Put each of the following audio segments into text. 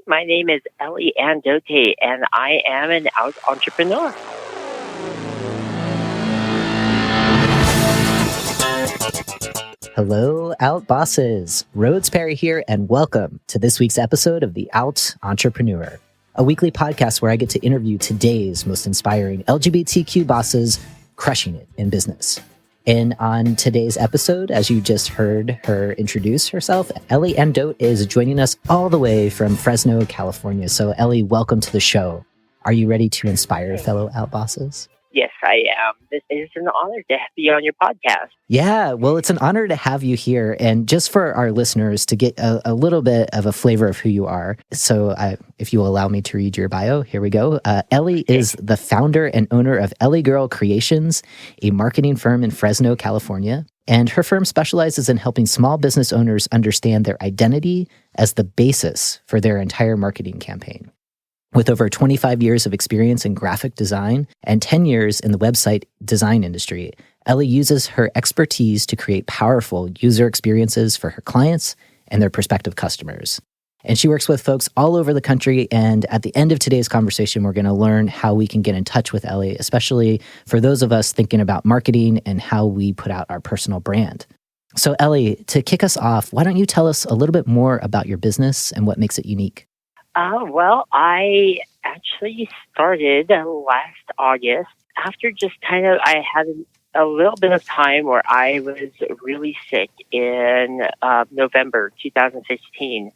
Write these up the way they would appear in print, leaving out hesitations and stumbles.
My name is Ellie and Dote, and I am an out entrepreneur. Hello, Out Bosses. Rhodes Perry here, and welcome to this week's episode of The Out Entrepreneur, a weekly podcast where I get to interview today's most inspiring LGBTQ bosses crushing it in business. And on today's episode, as you just heard her introduce herself, Ellie and Dote is joining us all the way from Fresno, California. So Ellie, welcome to the show. Are you ready to inspire fellow Out Bosses? Yes, I am. This is an honor to be on your podcast. Yeah, well, it's an honor to have you here. And just for our listeners to get a little bit of a flavor of who you are. So if you will allow me to read your bio, here we go. Ellie is the founder and owner of Ellie Girl Creations, a marketing firm in Fresno, California. And her firm specializes in helping small business owners understand their identity as the basis for their entire marketing campaign. With over 25 years of experience in graphic design and 10 years in the website design industry, Ellie uses her expertise to create powerful user experiences for her clients and their prospective customers. And she works with folks all over the country. And at the end of today's conversation, we're going to learn how we can get in touch with Ellie, especially for those of us thinking about marketing and how we put out our personal brand. So Ellie, to kick us off, why don't you tell us a little bit more about your business and what makes it unique? Well, I actually started last August after I had a little bit of time where I was really sick in November 2016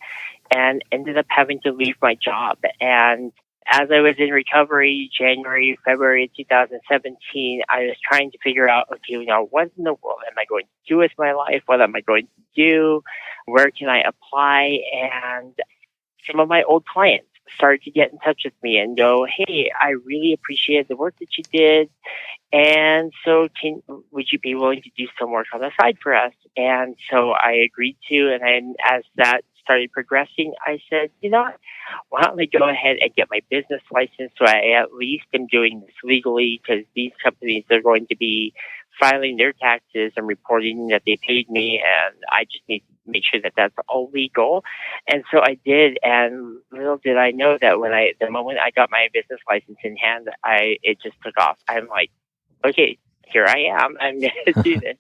and ended up having to leave my job. And as I was in recovery, January, February of 2017, I was trying to figure out, okay, what in the world am I going to do with my life? What am I going to do? Where can I apply? And some of my old clients started to get in touch with me and go, hey, I really appreciate the work that you did. And so would you be willing to do some work on the side for us? And so I agreed to, and then as that started progressing, I said, why don't I go ahead and get my business license so I at least am doing this legally, because these companies are going to be filing their taxes and reporting that they paid me, and I just need to make sure that that's all legal. And so I did, and little did I know that the moment I got my business license in hand, it just took off. I'm like, okay, here I am. I'm going to do this.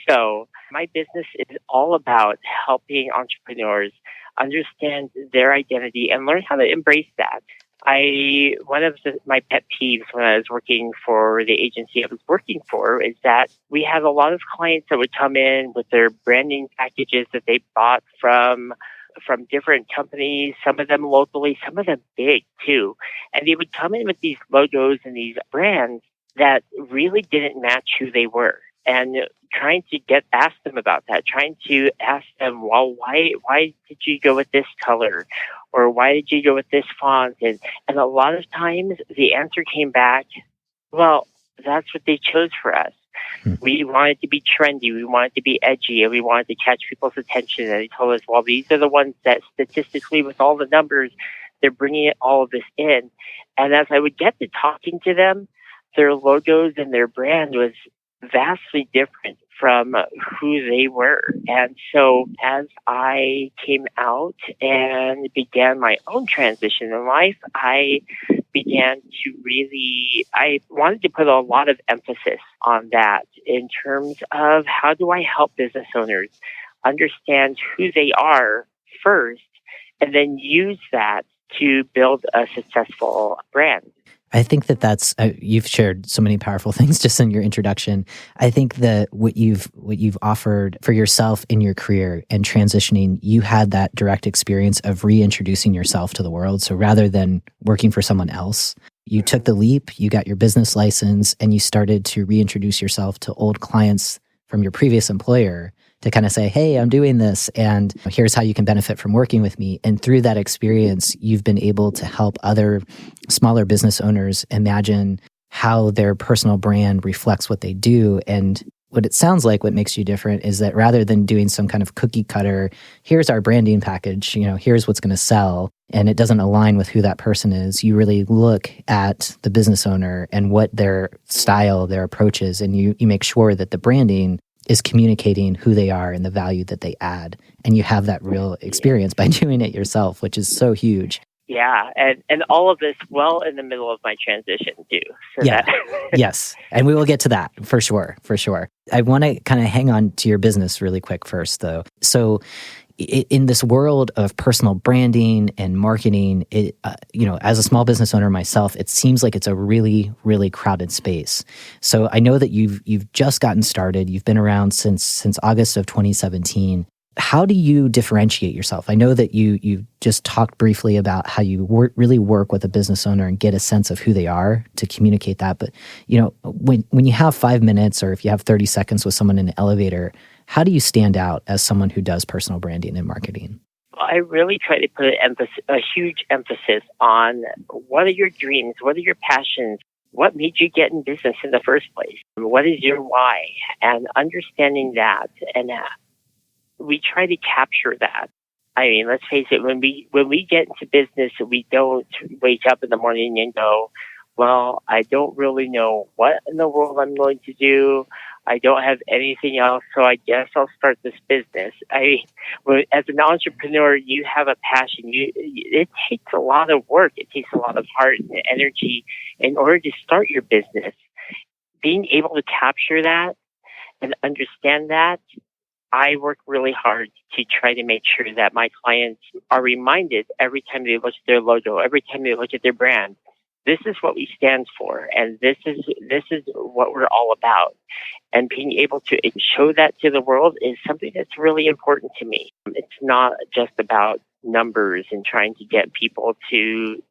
So my business is all about helping entrepreneurs understand their identity and learn how to embrace that. One of my pet peeves when I was working for the agency I was working for is that we had a lot of clients that would come in with their branding packages that they bought from different companies, some of them locally, some of them big too. And they would come in with these logos and these brands that really didn't match who they were. And trying to ask them about that, trying to ask them, well, why did you go with this color? Or why did you go with this font? And a lot of times the answer came back, well, that's what they chose for us. We wanted to be trendy, we wanted to be edgy, and we wanted to catch people's attention. And they told us, well, these are the ones that statistically with all the numbers, they're bringing all of this in. And as I would get to talking to them, their logos and their brand was vastly different from who they were. And so as I came out and began my own transition in life, I wanted to put a lot of emphasis on that in terms of how do I help business owners understand who they are first and then use that to build a successful brand. I think that's you've shared so many powerful things just in your introduction. I think that what you've offered for yourself in your career and transitioning, you had that direct experience of reintroducing yourself to the world. So rather than working for someone else, you took the leap, you got your business license, and you started to reintroduce yourself to old clients from your previous employer to kind of say, hey, I'm doing this, and here's how you can benefit from working with me. And through that experience, you've been able to help other smaller business owners imagine how their personal brand reflects what they do. And what it sounds like, what makes you different is that rather than doing some kind of cookie cutter, here's our branding package, here's what's going to sell, and it doesn't align with who that person is, you really look at the business owner and what their style, their approach is, and you make sure that the branding is communicating who they are and the value that they add. And you have that real experience by doing it yourself, which is so huge. Yeah, and all of this well in the middle of my transition too. So Yeah. that Yes. And we will get to that for sure. For sure. I want to kind of hang on to your business really quick first, though. So in this world of personal branding and marketing, as a small business owner myself, it seems like it's a really, really crowded space. So I know that you've just gotten started. You've been around since August of 2017. How do you differentiate yourself? I know that you just talked briefly about how you really work with a business owner and get a sense of who they are to communicate that. But when you have 5 minutes, or if you have 30 seconds with someone in an elevator, how do you stand out as someone who does personal branding and marketing? I really try to put a huge emphasis on what are your dreams, what are your passions, what made you get in business in the first place, what is your why, and understanding that, and we try to capture that. I mean, let's face it, when we get into business, we don't wake up in the morning and go, well, I don't really know what in the world I'm going to do. I don't have anything else, so I guess I'll start this business. As an entrepreneur, you have a passion. It takes a lot of work. It takes a lot of heart and energy in order to start your business. Being able to capture that and understand that, I work really hard to try to make sure that my clients are reminded every time they look at their logo, every time they look at their brand, this is what we stand for, and this is what we're all about. And being able to show that to the world is something that's really important to me. It's not just about numbers and trying to get people to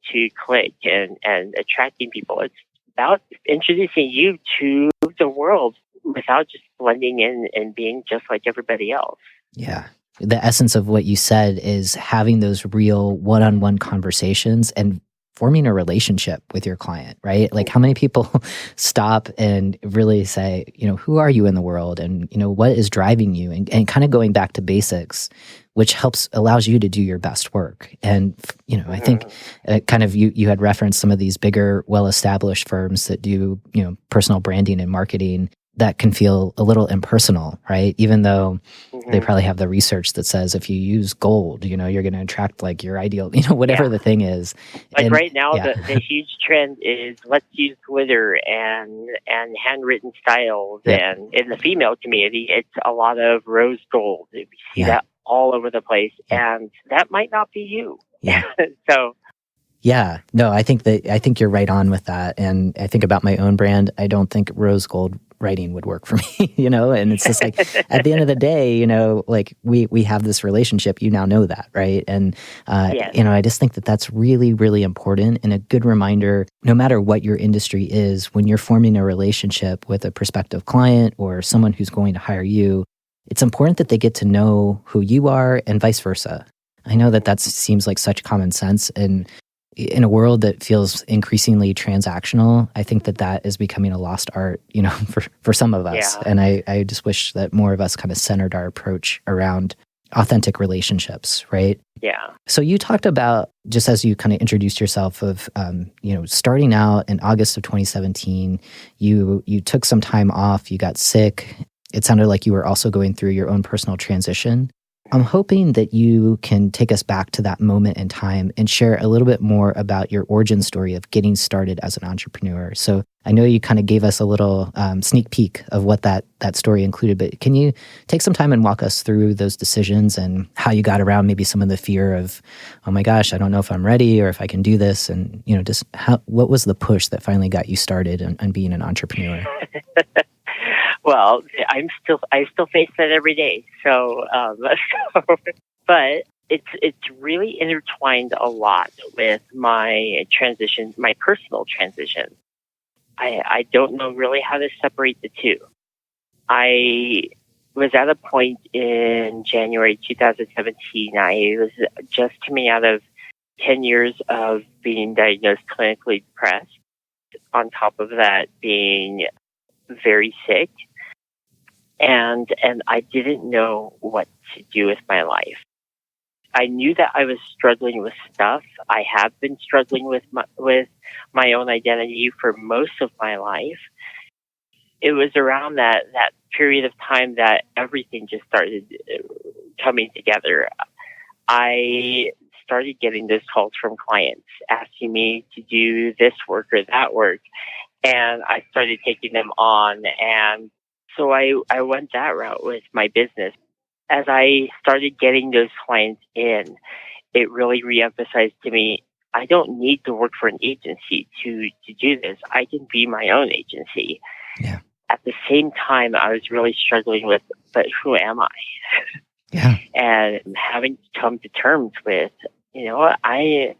click and attracting people. It's about introducing you to the world without just blending in and being just like everybody else. Yeah. The essence of what you said is having those real one-on-one conversations and forming a relationship with your client, right? Like, how many people stop and really say, who are you in the world, and, what is driving you, and kind of going back to basics, which allows you to do your best work. And, I think kind of you had referenced some of these bigger, well-established firms that do, personal branding and marketing that can feel a little impersonal, right? Even though they probably have the research that says if you use gold, you're going to attract like your ideal, whatever the thing is. Like right now, the huge trend is let's use glitter and handwritten styles. Yeah. And in the female community, it's a lot of rose gold. We see that all over the place. Yeah. And that might not be you. Yeah. So. Yeah, no, I think you're right on with that. And I think about my own brand. I don't think rose gold writing would work for me, and it's just like, at the end of the day, like we have this relationship, you now know that, right? And, I just think that that's really, really important, and a good reminder, no matter what your industry is, when you're forming a relationship with a prospective client or someone who's going to hire you, it's important that they get to know who you are and vice versa. I know that seems like such common sense, and in a world that feels increasingly transactional, I think that is becoming a lost art, for some of us. Yeah. And I just wish that more of us kind of centered our approach around authentic relationships, right? Yeah. So you talked about, just as you kind of introduced yourself, of, starting out in August of 2017, you took some time off, you got sick. It sounded like you were also going through your own personal transition. I'm hoping that you can take us back to that moment in time and share a little bit more about your origin story of getting started as an entrepreneur. So I know you kind of gave us a little sneak peek of what that story included, but can you take some time and walk us through those decisions and how you got around maybe some of the fear of, oh my gosh, I don't know if I'm ready or if I can do this, and just what was the push that finally got you started on being an entrepreneur? Well, I still face that every day. So, but it's really intertwined a lot with my transition, my personal transition. I don't know really how to separate the two. I was at a point in January 2017. I was just coming out of 10 years of being diagnosed clinically depressed. On top of that, being very sick. And I didn't know what to do with my life. I knew that I was struggling with stuff. I have been struggling with my own identity for most of my life. it was around that period of time that everything just started coming together. I started getting those calls from clients asking me to do this work or that work, and I started taking them on. And so I went that route with my business. As I started getting those clients in, it really reemphasized to me, I don't need to work for an agency to do this. I can be my own agency. Yeah. At the same time, I was really struggling with, but who am I? Yeah. And having to come to terms with, I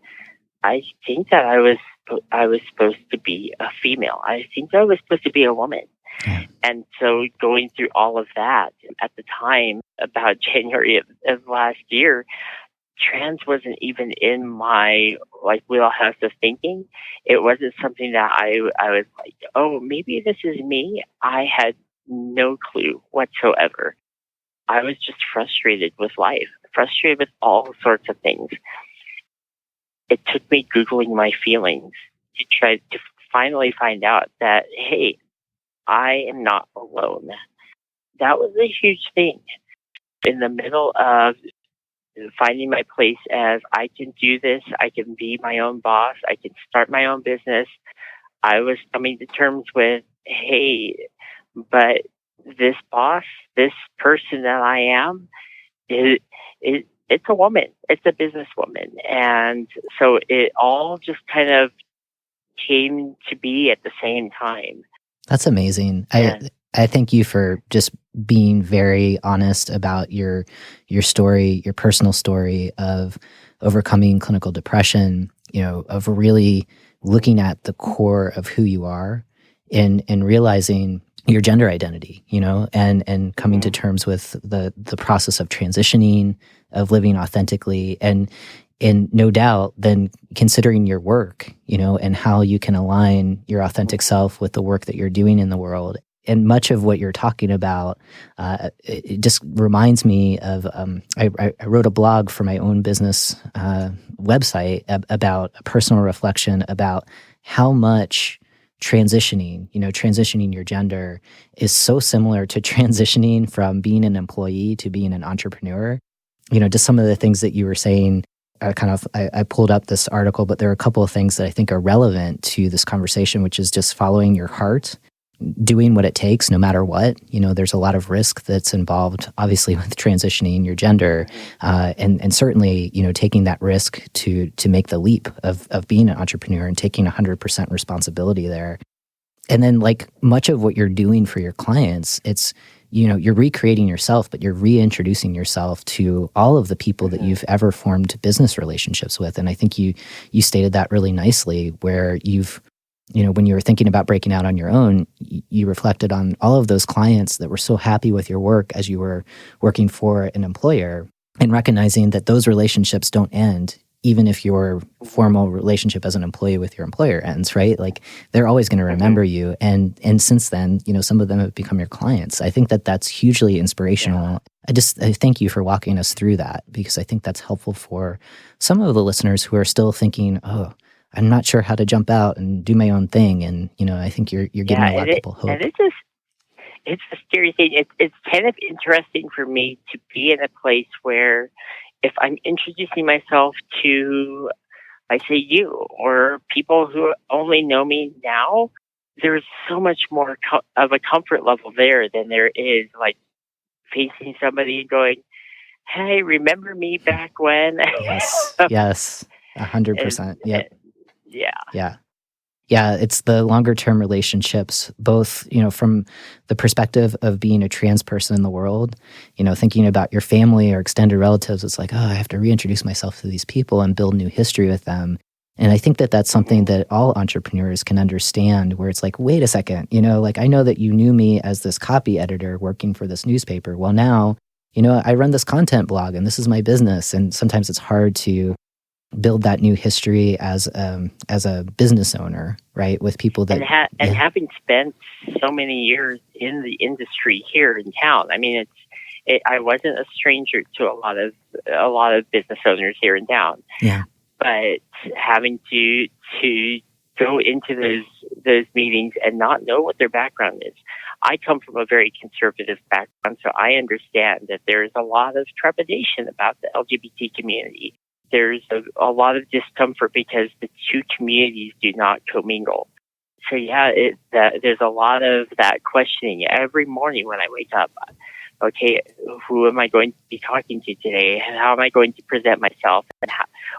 think that I was supposed to be a female. I think I was supposed to be a woman. Yeah. And so going through all of that at the time, about January of last year, trans wasn't even in my wheelhouse of thinking. It wasn't something that I was like, oh, maybe this is me. I had no clue whatsoever. I was just frustrated with life, frustrated with all sorts of things. It took me Googling my feelings to try to finally find out that, hey, I am not alone. That was a huge thing. In the middle of finding my place as I can do this, I can be my own boss, I can start my own business, I was coming to terms with, hey, but this boss, this person that I am, it's a woman. It's a businesswoman. And so it all just kind of came to be at the same time. That's amazing. And I thank you for just being very honest about your story, your personal story of overcoming clinical depression, of really looking at the core of who you are and realizing your gender identity, and coming to terms with the process of transitioning, of living authentically, and no doubt then considering your work, and how you can align your authentic self with the work that you're doing in the world. And much of what you're talking about, it just reminds me of, I wrote a blog for my own business website about a personal reflection about how much transitioning your gender is so similar to transitioning from being an employee to being an entrepreneur. Just some of the things that you were saying, I pulled up this article, but there are a couple of things that I think are relevant to this conversation, which is just following your heart, doing what it takes no matter what. There's a lot of risk that's involved, obviously, with transitioning your gender, and certainly, taking that risk to make the leap of being an entrepreneur and taking 100% responsibility there. And then, like much of what you're doing for your clients, it's, you're recreating yourself, but you're reintroducing yourself to all of the people that you've ever formed business relationships with. And I think you stated that really nicely, where when you were thinking about breaking out on your own, you reflected on all of those clients that were so happy with your work as you were working for an employer, and recognizing that those relationships don't end even if your formal relationship as an employee with your employer ends, right? Like, they're always going to remember you. And since then, some of them have become your clients. I think that that's hugely inspirational. Yeah. I thank you for walking us through that, because I think that's helpful for some of the listeners who are still thinking, oh, I'm not sure how to jump out and do my own thing. And, I think you're giving a lot of people hope. And it's a scary thing. It's kind of interesting for me to be in a place where, if I'm introducing myself to, I say you, or people who only know me now, there's so much more of a comfort level there than there is like facing somebody and going, hey, remember me back when? Yes, 100%. Yep. Yeah. Yeah, it's the longer term relationships, both, from the perspective of being a trans person in the world, thinking about your family or extended relatives. It's like, oh, I have to reintroduce myself to these people and build new history with them. And I think that that's something that all entrepreneurs can understand, where it's like, wait a second, I know that you knew me as this copy editor working for this newspaper. Well, now, I run this content blog and this is my business. And sometimes it's hard to build that new history as a business owner, right? With people that having spent so many years in the industry here in town, I mean, I wasn't a stranger to a lot of business owners here in town. Yeah. But having to go into those meetings and not know what their background is, I come from a very conservative background, so I understand that there's a lot of trepidation about the LGBT community. There's a lot of discomfort because the two communities do not commingle. So yeah, there's a lot of that questioning every morning when I wake up. Okay, who am I going to be talking to today? How am I going to present myself? And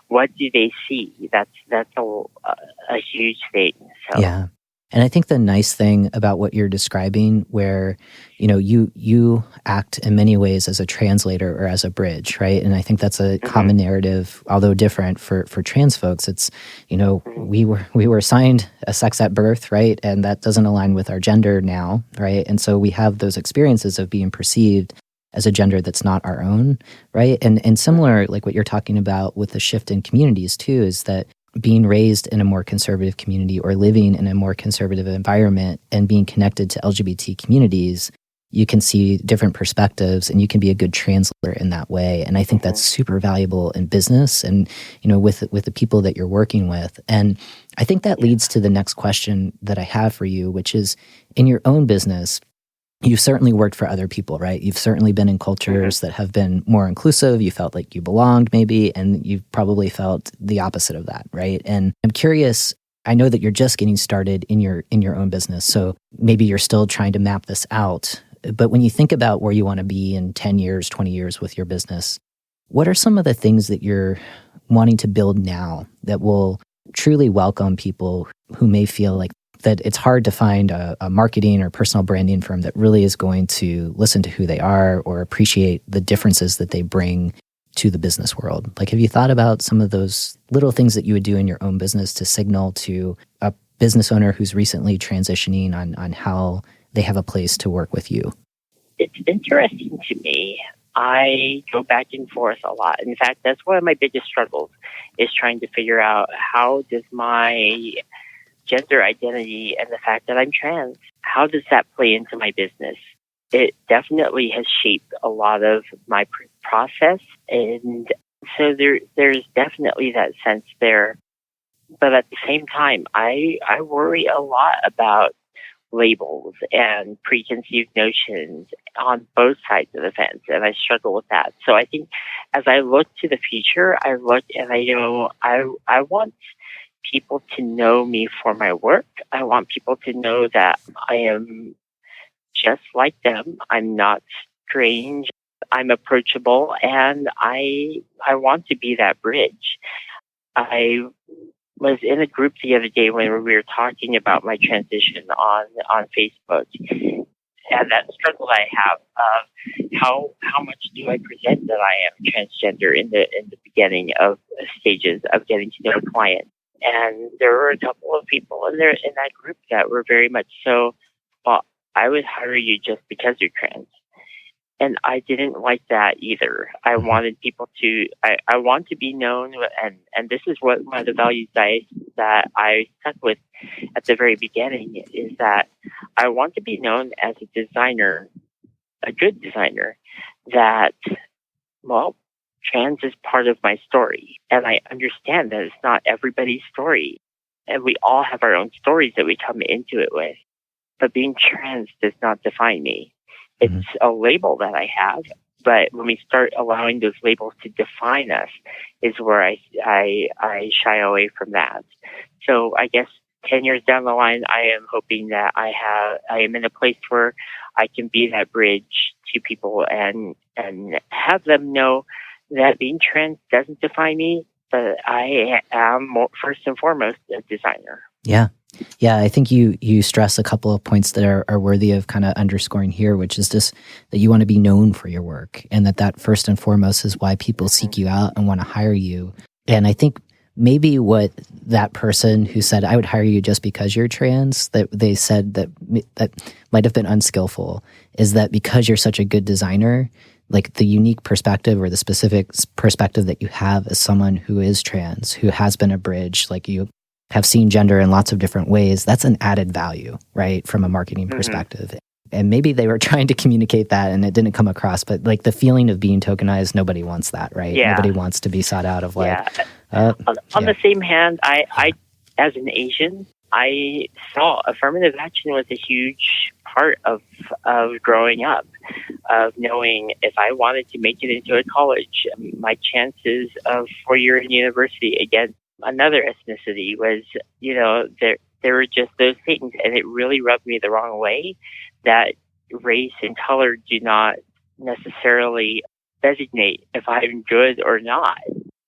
what do they see? That's a huge thing. So. Yeah. And I think the nice thing about what you're describing, where, you act in many ways as a translator or as a bridge, right? And I think that's a common narrative, although different for trans folks. It's, we were assigned a sex at birth, right? And that doesn't align with our gender now, right? And so we have those experiences of being perceived as a gender that's not our own, right? And similar, like what you're talking about with the shift in communities too, is that being raised in a more conservative community or living in a more conservative environment and being connected to LGBT communities, you can see different perspectives and you can be a good translator in that way. And I think that's super valuable in business and, with the people that you're working with. And I think that leads to the next question that I have for you, which is, in your own business, you've certainly worked for other people, right? You've certainly been in cultures that have been more inclusive. You felt like you belonged maybe, and you've probably felt the opposite of that, right? And I'm curious, I know that you're just getting started in your own business, so maybe you're still trying to map this out. But when you think about where you want to be in 10 years, 20 years with your business, what are some of the things that you're wanting to build now that will truly welcome people who may feel like that it's hard to find a marketing or personal branding firm that really is going to listen to who they are or appreciate the differences that they bring to the business world? Like, have you thought about some of those little things that you would do in your own business to signal to a business owner who's recently transitioning on how they have a place to work with you? It's interesting to me. I go back and forth a lot. In fact, that's one of my biggest struggles, is trying to figure out, how does my gender identity and the fact that I'm trans, how does that play into my business? It definitely has shaped a lot of my process. And so there's definitely that sense there. But at the same time, I worry a lot about labels and preconceived notions on both sides of the fence, and I struggle with that. So I think as I look to the future, I look and I know I want people to know me for my work. I want people to know that I am just like them. I'm not strange. I'm approachable, and I want to be that bridge. I was in a group the other day when we were talking about my transition on Facebook, and that struggle I have of how much do I present that I am transgender in the beginning of stages of getting to know a client. And there were a couple of people in that group that were very much so, well, I would hire you just because you're trans. And I didn't like that either. I wanted people to, I want to be known, and this is one of the values that I stuck with at the very beginning, is that I want to be known as a designer, a good designer, that, well, trans is part of my story. And I understand that it's not everybody's story. And we all have our own stories that we come into it with. But being trans does not define me. It's a label that I have. But when we start allowing those labels to define us is where I shy away from that. So I guess 10 years down the line, I am hoping that I am in a place where I can be that bridge to people and have them know that being trans doesn't define me, but I am first and foremost a designer. Yeah. Yeah, I think you stress a couple of points that are worthy of kind of underscoring here, which is just that you want to be known for your work, and that first and foremost is why people seek you out and want to hire you. And I think maybe what that person who said, I would hire you just because you're trans, that they said that might have been unskillful, is that because you're such a good designer, like the unique perspective or the specific perspective that you have as someone who is trans, who has been a bridge, like you have seen gender in lots of different ways, that's an added value, right, from a marketing perspective. And maybe they were trying to communicate that and it didn't come across, but like the feeling of being tokenized, nobody wants that, right? Yeah. Nobody wants to be sought out of like... On the same hand, I as an Asian, I saw affirmative action was a huge part of growing up, of knowing if I wanted to make it into a college, my chances of 4 year in university against another ethnicity was, there were just those things, and it really rubbed me the wrong way that race and color do not necessarily designate if I'm good or not.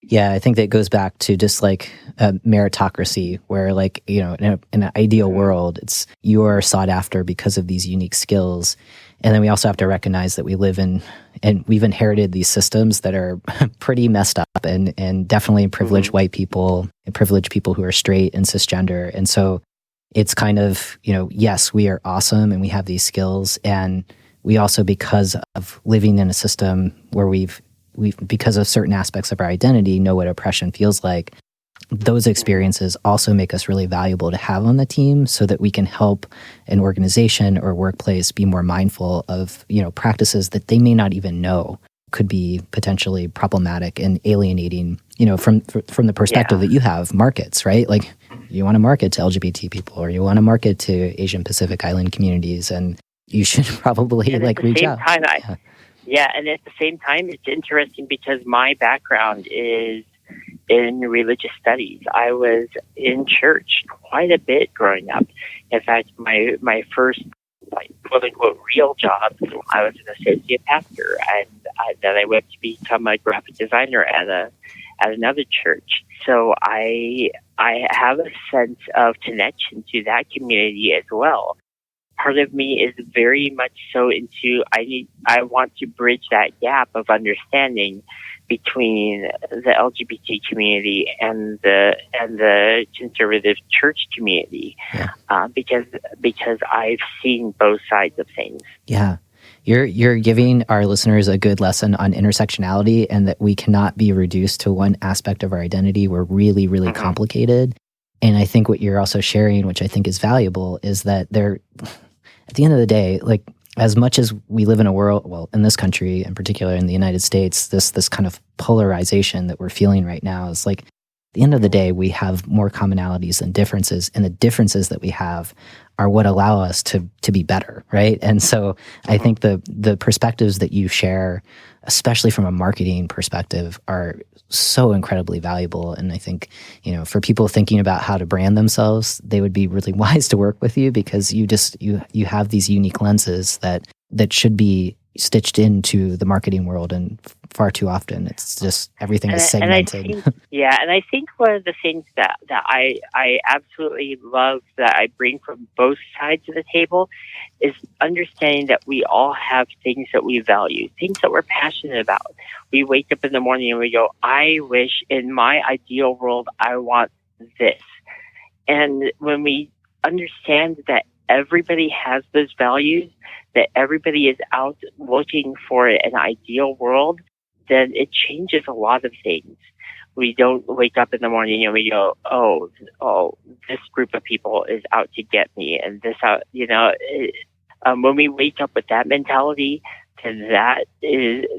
Yeah, I think that goes back to just like a meritocracy where, like, in an ideal world, it's you are sought after because of these unique skills. And then we also have to recognize that we live in, and we've inherited these systems that are pretty messed up and definitely privilege white people and privilege people who are straight and cisgender. And so it's kind of, yes, we are awesome and we have these skills. And we also, because of living in a system where we've because of certain aspects of our identity, know what oppression feels like. Those experiences also make us really valuable to have on the team so that we can help an organization or workplace be more mindful of, practices that they may not even know could be potentially problematic and alienating, from the perspective that you have markets, right? Like you want to market to LGBT people or you want to market to Asian Pacific Island communities, and you should probably reach out. And at the same time, it's interesting because my background is in religious studies. I was in church quite a bit growing up. In fact, my first quote unquote real job, I was an associate pastor, and then I went to become a graphic designer at another church. So I have a sense of connection to that community as well. Part of me is very much so into I want to bridge that gap of understanding between the LGBT community and the conservative church community, because I've seen both sides of things. Yeah. You're giving our listeners a good lesson on intersectionality, and that we cannot be reduced to one aspect of our identity. We're really, really complicated. And I think what you're also sharing, which I think is valuable, is that at the end of the day, like, as much as we live in a world, well, in this country, in particular in the United States, this kind of polarization that we're feeling right now is like, at the end of the day, we have more commonalities than differences, and the differences that we have are what allow us to be better, right? And so I think the perspectives that you share, especially from a marketing perspective, are so incredibly valuable. And I think, for people thinking about how to brand themselves, they would be really wise to work with you, because you have these unique lenses that should be stitched into the marketing world, and far too often it's just everything is segmented. And I think one of the things that I absolutely love that I bring from both sides of the table is understanding that we all have things that we value, things that we're passionate about. We wake up in the morning and we go, I wish in my ideal world I want this. And when we understand that everybody has those values, that everybody is out looking for an ideal world, then it changes a lot of things. We don't wake up in the morning and we go, oh, this group of people is out to get me, and this out, when we wake up with that mentality, then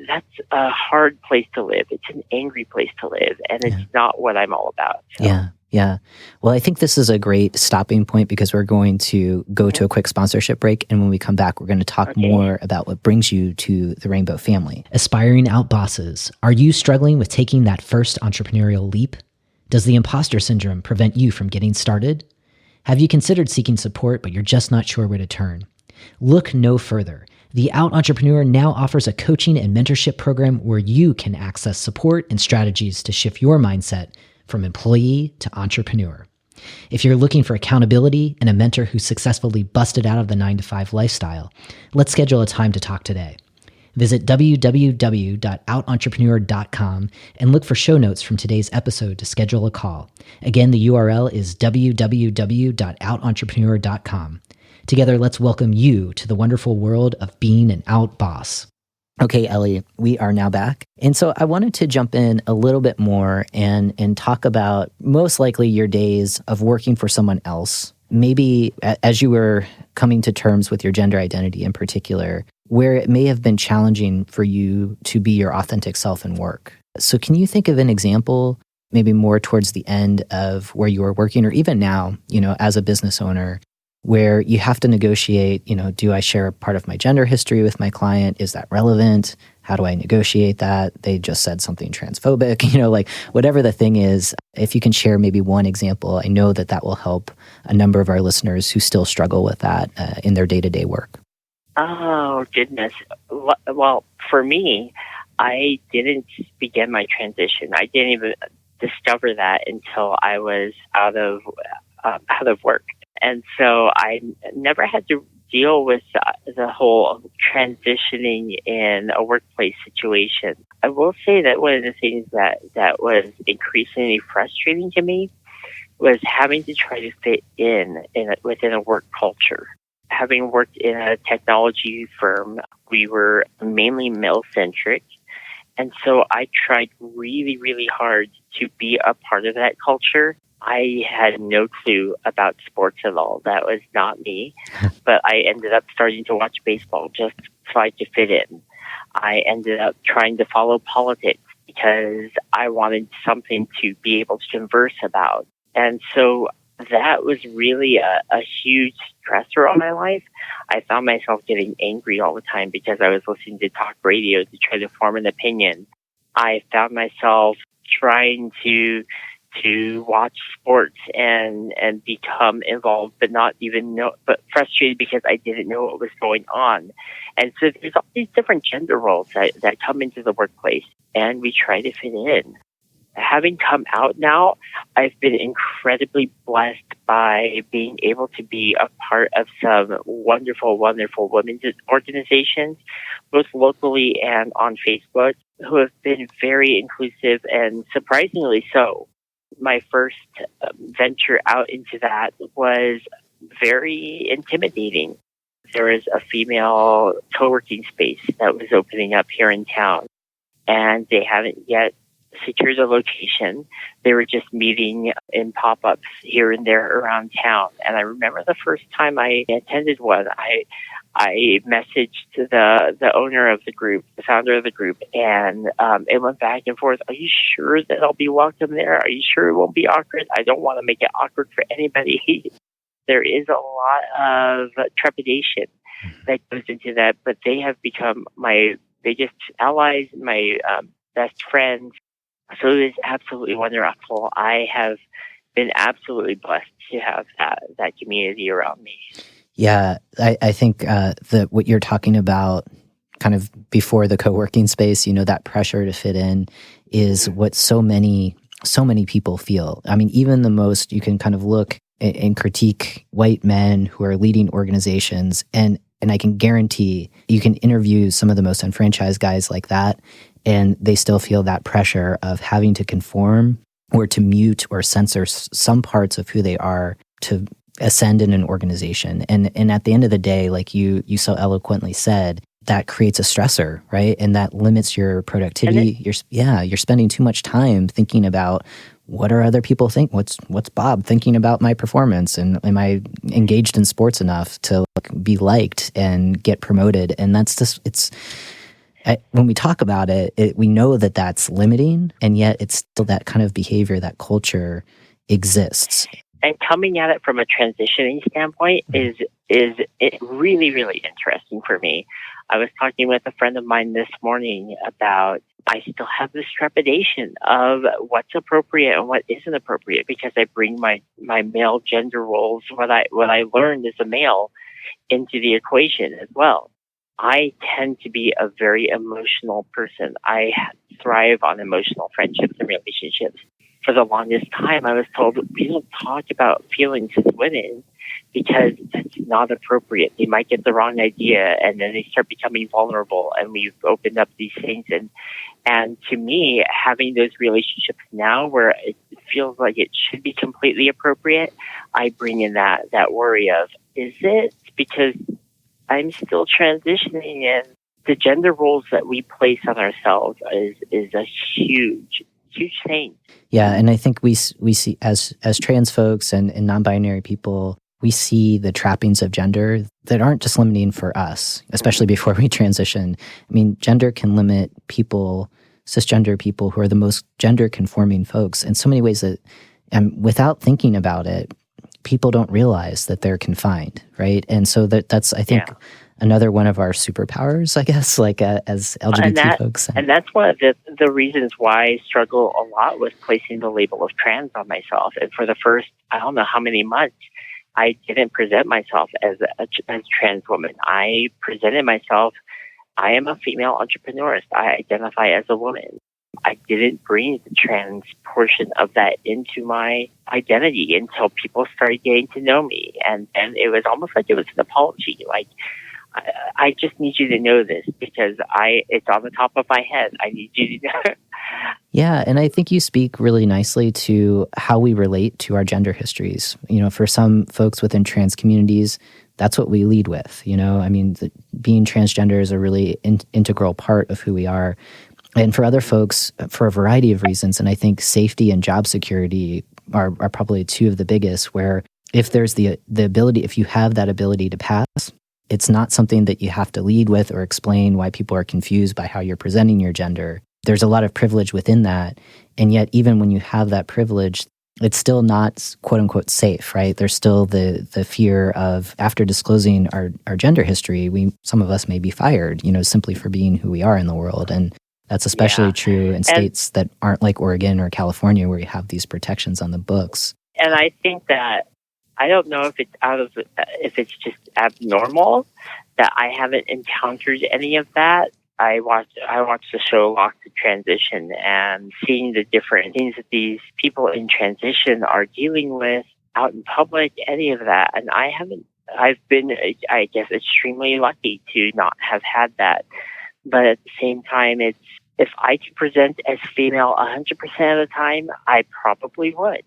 that's a hard place to live. It's an angry place to live, and it's not what I'm all about. So. Yeah. Well, I think this is a great stopping point, because we're going to go to a quick sponsorship break. And when we come back, we're going to talk more about what brings you to the Rainbow family. Aspiring out bosses, are you struggling with taking that first entrepreneurial leap? Does the imposter syndrome prevent you from getting started? Have you considered seeking support, but you're just not sure where to turn? Look no further. The Out Entrepreneur now offers a coaching and mentorship program where you can access support and strategies to shift your mindset from employee to entrepreneur. If you're looking for accountability and a mentor who successfully busted out of the 9-to-5 lifestyle, let's schedule a time to talk today. Visit www.outentrepreneur.com and look for show notes from today's episode to schedule a call. Again, the URL is www.outentrepreneur.com. Together, let's welcome you to the wonderful world of being an out boss. Okay, Ellie, we are now back. And so I wanted to jump in a little bit more and talk about most likely your days of working for someone else. Maybe as you were coming to terms with your gender identity in particular, where it may have been challenging for you to be your authentic self in work. So can you think of an example maybe more towards the end of where you were working, or even now, as a business owner, where you have to negotiate, do I share a part of my gender history with my client? Is that relevant? How do I negotiate that? They just said something transphobic, like whatever the thing is. If you can share maybe one example, I know that will help a number of our listeners who still struggle with that in their day-to-day work. Oh, goodness. Well, for me, I didn't begin my transition. I didn't even discover that until I was out of work. And so I never had to deal with the whole transitioning in a workplace situation. I will say that one of the things that was increasingly frustrating to me was having to try to fit within a work culture. Having worked in a technology firm, we were mainly male-centric. And so I tried really, really hard to be a part of that culture. I had no clue about sports at all. That was not me. But I ended up starting to watch baseball just so I could fit in. I ended up trying to follow politics because I wanted something to be able to converse about. And so that was really a huge stressor on my life. I found myself getting angry all the time because I was listening to talk radio to try to form an opinion. I found myself trying to watch sports and become involved, but frustrated because I didn't know what was going on. And so there's all these different gender roles that come into the workplace, and we try to fit in. Having come out now, I've been incredibly blessed by being able to be a part of some wonderful, wonderful women's organizations, both locally and on Facebook, who have been very inclusive and surprisingly so. My first venture out into that was very intimidating. There was a female co-working space that was opening up here in town, and they haven't yet secured a location. They were just meeting in pop-ups here and there around town. And I remember the first time I attended one, I messaged the owner of the group, the founder of the group, and it went back and forth. Are you sure that I'll be welcome there? Are you sure it won't be awkward? I don't want to make it awkward for anybody. There is a lot of trepidation that goes into that, but they have become my biggest allies, my best friends. So it is absolutely wonderful. I have been absolutely blessed to have that community around me. Yeah, I think that what you're talking about kind of before the co-working space, that pressure to fit in is what so many people feel. I mean, even the most, you can kind of look and critique white men who are leading organizations, and I can guarantee you can interview some of the most enfranchised guys like that, and they still feel that pressure of having to conform or to mute or censor some parts of who they are to ascend in an organization. And at the end of the day, like you so eloquently said, that creates a stressor, right? And that limits your productivity. You're spending too much time thinking about what are other people think? What's Bob thinking about my performance? And am I engaged in sports enough to be liked and get promoted? And that's just, when we talk about it, we know that that's limiting, and yet it's still that kind of behavior, that culture exists. And coming at it from a transitioning standpoint is it really, really interesting for me. I was talking with a friend of mine this morning about I still have this trepidation of what's appropriate and what isn't appropriate because I bring my male gender roles, what I learned as a male, into the equation as well. I tend to be a very emotional person. I thrive on emotional friendships and relationships. For the longest time, I was told we don't talk about feelings as women because that's not appropriate. They might get the wrong idea, and then they start becoming vulnerable, and we've opened up these things. And to me, having those relationships now where it feels like it should be completely appropriate, I bring in that worry of, is it? Because I'm still transitioning, and the gender roles that we place on ourselves is a huge thing. Yeah, and I think we see as trans folks and non-binary people, we see the trappings of gender that aren't just limiting for us, especially before we transition. I mean, gender can limit people cisgender people who are the most gender conforming folks in so many ways that, and without thinking about it, people don't realize that they're confined, right? And so that's I think another one of our superpowers, I guess, like as LGBT folks. And that's one of the reasons why I struggle a lot with placing the label of trans on myself. And for the first, I don't know how many months, I didn't present myself as a trans woman. I presented myself, I am a female entrepreneurist. I identify as a woman. I didn't bring the trans portion of that into my identity until people started getting to know me. And it was almost like it was an apology. Like, I just need you to know this because it's on the top of my head. I need you to know. Yeah, and I think you speak really nicely to how we relate to our gender histories. You know, for some folks within trans communities, that's what we lead with. You know, I mean, being transgender is a really integral part of who we are. And for other folks, for a variety of reasons, and I think safety and job security are probably two of the biggest, where if there's the ability, if you have that ability to pass, it's not something that you have to lead with or explain why people are confused by how you're presenting your gender. There's a lot of privilege within that. And yet, even when you have that privilege, it's still not quote unquote safe, right? There's still the fear of, after disclosing our gender history, some of us may be fired, you know, simply for being who we are in the world. And that's especially true in states that aren't like Oregon or California, where you have these protections on the books. And I think that, I don't know if it's just abnormal that I haven't encountered any of that. I watched the show Locked to Transition, and seeing the different things that these people in transition are dealing with out in public, any of that. And I've been, I guess, extremely lucky to not have had that. But at the same time, if I could present as female 100% of the time, I probably would.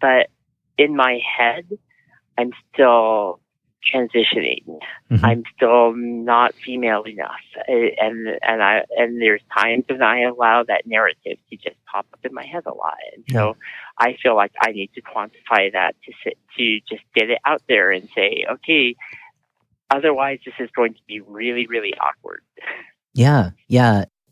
But in my head, I'm still transitioning. Mm-hmm. I'm still not female enough, and there's times when I allow that narrative to just pop up in my head a lot, and so I feel like I need to quantify that to just get it out there and say, okay, otherwise this is going to be really, really awkward. Yeah.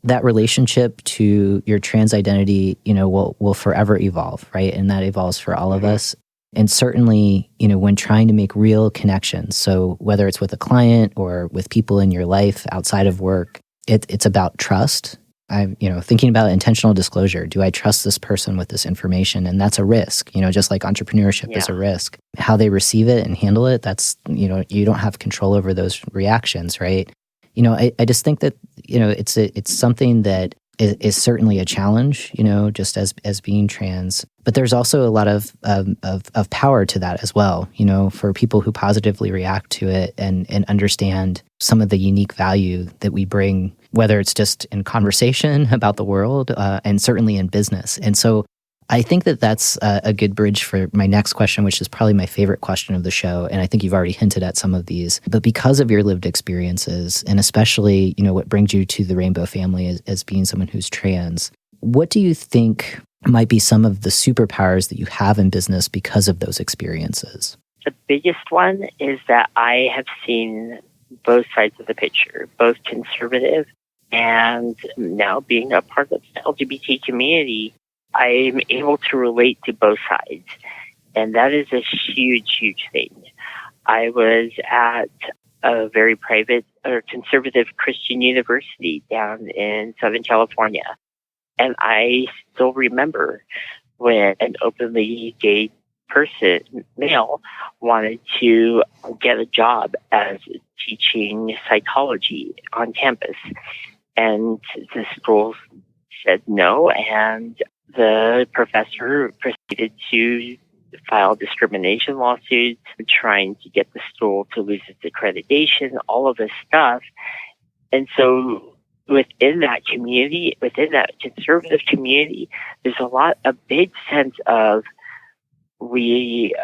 That relationship to your trans identity, you know, will forever evolve, right? And that evolves for all of us. And certainly, you know, when trying to make real connections, so whether it's with a client or with people in your life outside of work, it's about trust. I'm, you know, thinking about intentional disclosure. Do I trust this person with this information? And that's a risk, you know, just like entrepreneurship is a risk. How they receive it and handle it, that's, you know, you don't have control over those reactions, right? You know, I just think that, you know, it's something that is certainly a challenge, you know, just as being trans. But there's also a lot of power to that as well, you know, for people who positively react to it and understand some of the unique value that we bring, whether it's just in conversation about the world and certainly in business. And so I think that that's a good bridge for my next question, which is probably my favorite question of the show. And I think you've already hinted at some of these. But because of your lived experiences, and especially, you know, what brings you to the Rainbow family as being someone who's trans, what do you think might be some of the superpowers that you have in business because of those experiences? The biggest one is that I have seen both sides of the picture, both conservative and now being a part of the LGBT community. I'm able to relate to both sides, and that is a huge, huge thing. I was at a very private or conservative Christian university down in Southern California, and I still remember when an openly gay person, male, wanted to get a job as teaching psychology on campus, and the school said no, and the professor proceeded to file discrimination lawsuits, trying to get the school to lose its accreditation, all of this stuff. And so within that community, within that conservative community, there's a big sense of we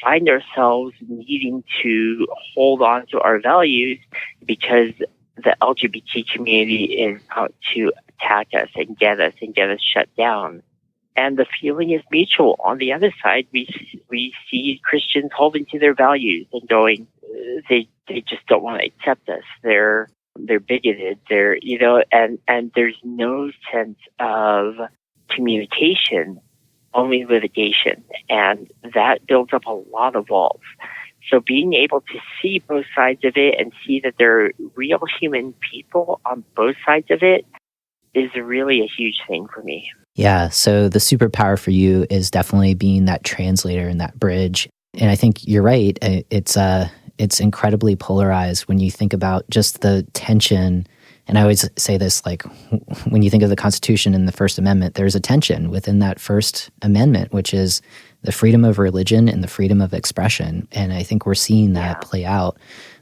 find ourselves needing to hold on to our values because the LGBT community is out to attack us and get us shut down. And the feeling is mutual. On the other side, we see Christians holding to their values and going, they just don't want to accept us. They're They're bigoted. They're, and there's no sense of communication, only litigation. And that builds up a lot of walls. So being able to see both sides of it and see that there are real human people on both sides of it is really a huge thing for me. Yeah, so the superpower for you is definitely being that translator and that bridge. And I think you're right. It's incredibly polarized when you think about just the tension. And I always say this, like, when you think of the Constitution and the First Amendment, there's a tension within that First Amendment, which is the freedom of religion and the freedom of expression. And I think we're seeing that play out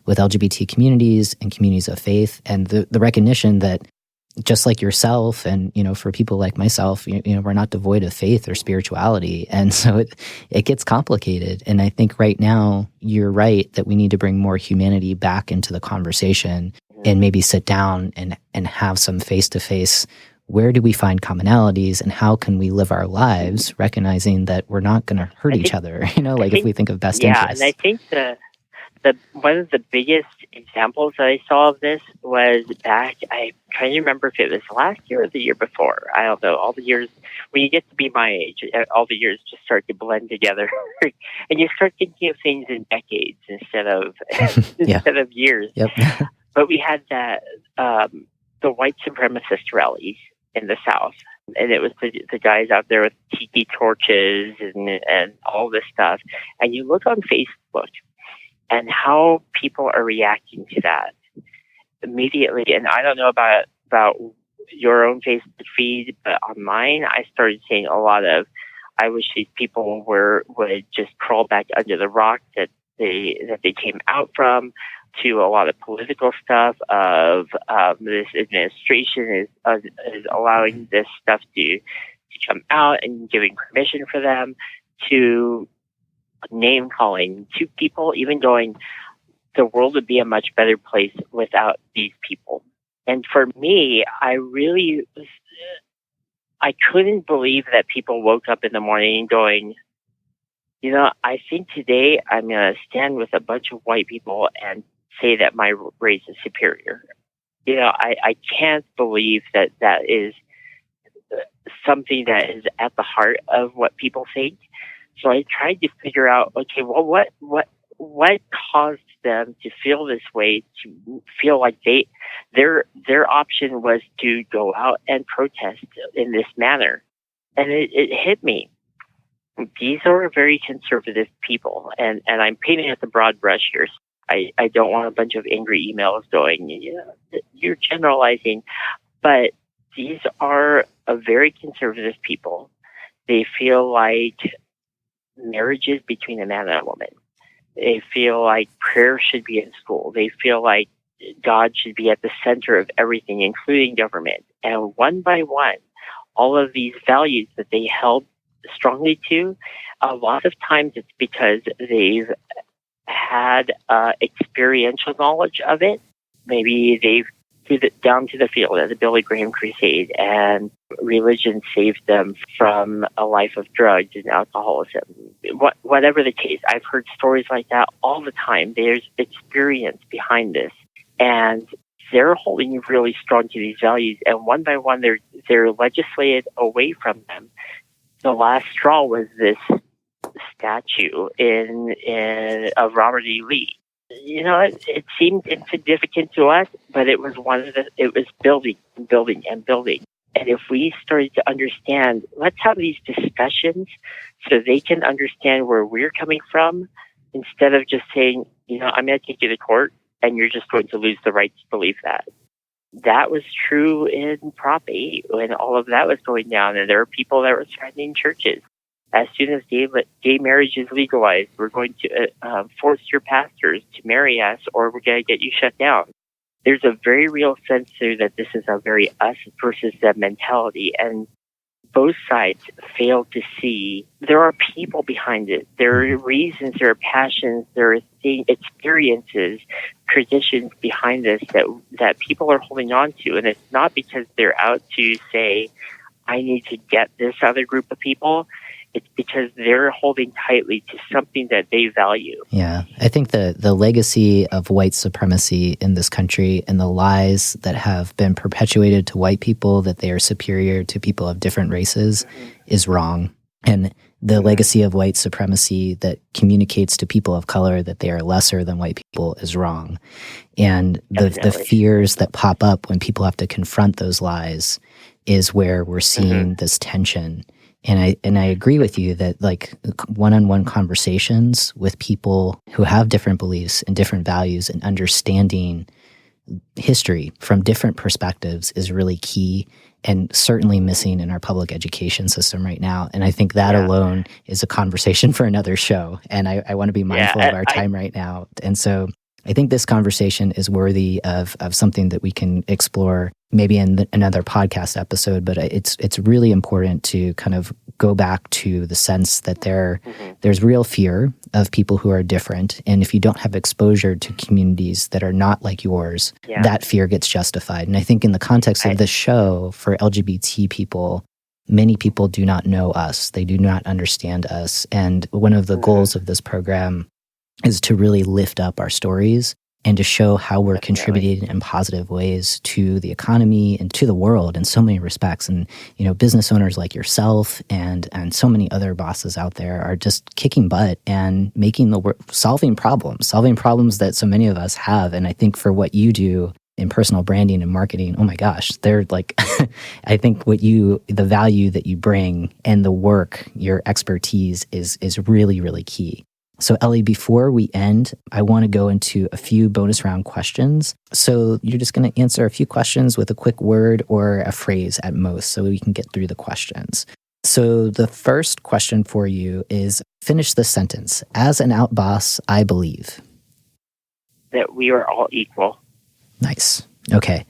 with LGBT communities and communities of faith, and the recognition that just like yourself and, for people like myself, we're not devoid of faith or spirituality. And so it gets complicated. And I think right now you're right that we need to bring more humanity back into the conversation and maybe sit down and have some face-to-face. Where do we find commonalities and how can we live our lives recognizing that we're not going to hurt each other, if we think of best interests. And I think the one of the biggest examples that I saw of this was back, I'm trying to remember if it was last year or the year before. I don't know. All the years, when you get to be my age, all the years just start to blend together. And you start thinking of things in decades instead of years. Yep. But we had that, the white supremacist rallies in the South. And it was the guys out there with tiki torches and all this stuff. And you look on Facebook, and how people are reacting to that immediately. And I don't know about your own Facebook feed, but on mine, I started seeing a lot of, I wish these people would just crawl back under the rock that they came out from, to a lot of political stuff of this administration is allowing this stuff to come out and giving permission for them, to name calling, to people even going, the world would be a much better place without these people. And for me, I couldn't believe that people woke up in the morning going, I think today I'm going to stand with a bunch of white people and say that my race is superior. I can't believe that is something that is at the heart of what people think. So I tried to figure out, okay, well, what caused them to feel this way, to feel like their option was to go out and protest in this manner. And it hit me. These are very conservative people, and I'm painting with a broad brush here. I don't want a bunch of angry emails going, you're generalizing, but these are a very conservative people. They feel like marriages between a man and a woman. They feel like prayer should be in school. They feel like God should be at the center of everything, including government. And one by one, all of these values that they held strongly to, a lot of times it's because they've had experiential knowledge of it. Maybe they've down to the field at the Billy Graham Crusade, and religion saved them from a life of drugs and alcoholism. Whatever the case, I've heard stories like that all the time. There's experience behind this, and they're holding really strong to these values. And one by one, they're legislated away from them. The last straw was this statue of Robert E. Lee. It seemed insignificant to us, but it was it was building and building and building. And if we started to understand, let's have these discussions so they can understand where we're coming from, instead of just saying, I'm going to take you to court and you're just going to lose the right to believe that. That was true in Prop 8 when all of that was going down, and there were people that were threatening churches. As soon as gay marriage is legalized, we're going to force your pastors to marry us, or we're going to get you shut down. There's a very real sense there that this is a very us versus them mentality, and both sides fail to see there are people behind it. There are reasons, there are passions, there are experiences, traditions behind this that people are holding on to, and it's not because they're out to say, I need to get this other group of people. it's because they're holding tightly to something that they value. Yeah, I think the legacy of white supremacy in this country and the lies that have been perpetuated to white people that they are superior to people of different races is wrong. And the legacy of white supremacy that communicates to people of color that they are lesser than white people is wrong. And the fears that pop up when people have to confront those lies is where we're seeing this tension. And I agree with you that like one-on-one conversations with people who have different beliefs and different values and understanding history from different perspectives is really key and certainly missing in our public education system right now. And I think that alone is a conversation for another show. And I want to be mindful of our time right now. And so I think this conversation is worthy of something that we can explore maybe in another podcast episode, but it's really important to kind of go back to the sense that there's real fear of people who are different. And if you don't have exposure to communities that are not like yours, that fear gets justified. And I think in the context of this show for LGBT people, many people do not know us. They do not understand us. And one of the goals of this program is to really lift up our stories and to show how we're contributing in positive ways to the economy and to the world in so many respects. And, you know, business owners like yourself and so many other bosses out there are just kicking butt and making the work, solving problems that so many of us have. And I think for what you do in personal branding and marketing, oh my gosh, they're like, I think the value that you bring and the work, your expertise is really, really key. So Ellie, before we end, I want to go into a few bonus round questions. So you're just going to answer a few questions with a quick word or a phrase at most so we can get through the questions. So the first question for you is, finish the sentence. As an out boss, I believe that we are all equal. Nice. Okay.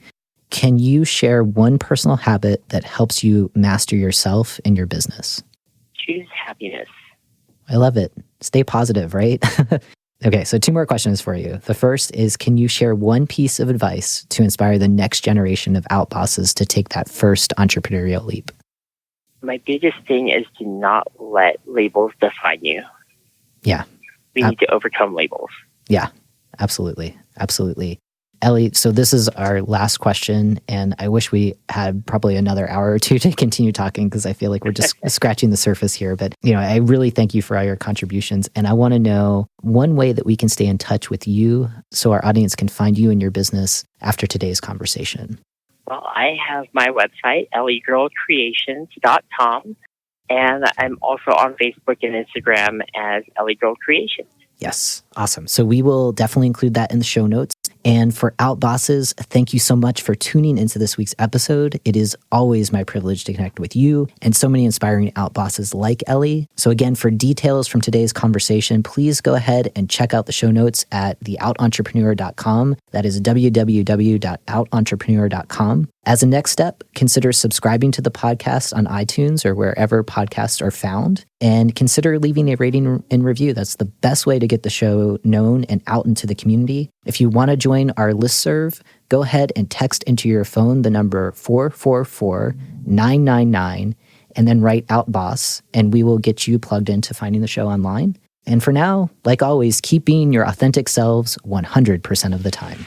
Can you share one personal habit that helps you master yourself and your business? Choose happiness. I love it. Stay positive, right? Okay, so 2 more questions for you. The first is, can you share one piece of advice to inspire the next generation of out bosses to take that first entrepreneurial leap? My biggest thing is to not let labels define you. Yeah. We need to overcome labels. Yeah, absolutely. Absolutely. Ellie, so this is our last question, and I wish we had probably another hour or two to continue talking because I feel like we're just scratching the surface here. But, you know, I really thank you for all your contributions, and I want to know one way that we can stay in touch with you so our audience can find you and your business after today's conversation. Well, I have my website, elliegirlcreations.com, and I'm also on Facebook and Instagram as Ellie Girl Creations. Yes. Awesome. So we will definitely include that in the show notes. And for Out Bosses, thank you so much for tuning into this week's episode. It is always my privilege to connect with you and so many inspiring Out Bosses like Ellie. So again, for details from today's conversation, please go ahead and check out the show notes at theoutentrepreneur.com. That is www.outentrepreneur.com. As a next step, consider subscribing to the podcast on iTunes or wherever podcasts are found, and consider leaving a rating and review. That's the best way to get the show known and out into the community. If you want to join our listserv, go ahead and text into your phone the number 444-999 and then write Out Boss, and we will get you plugged into finding the show online. And for now, like always, keep being your authentic selves 100% of the time.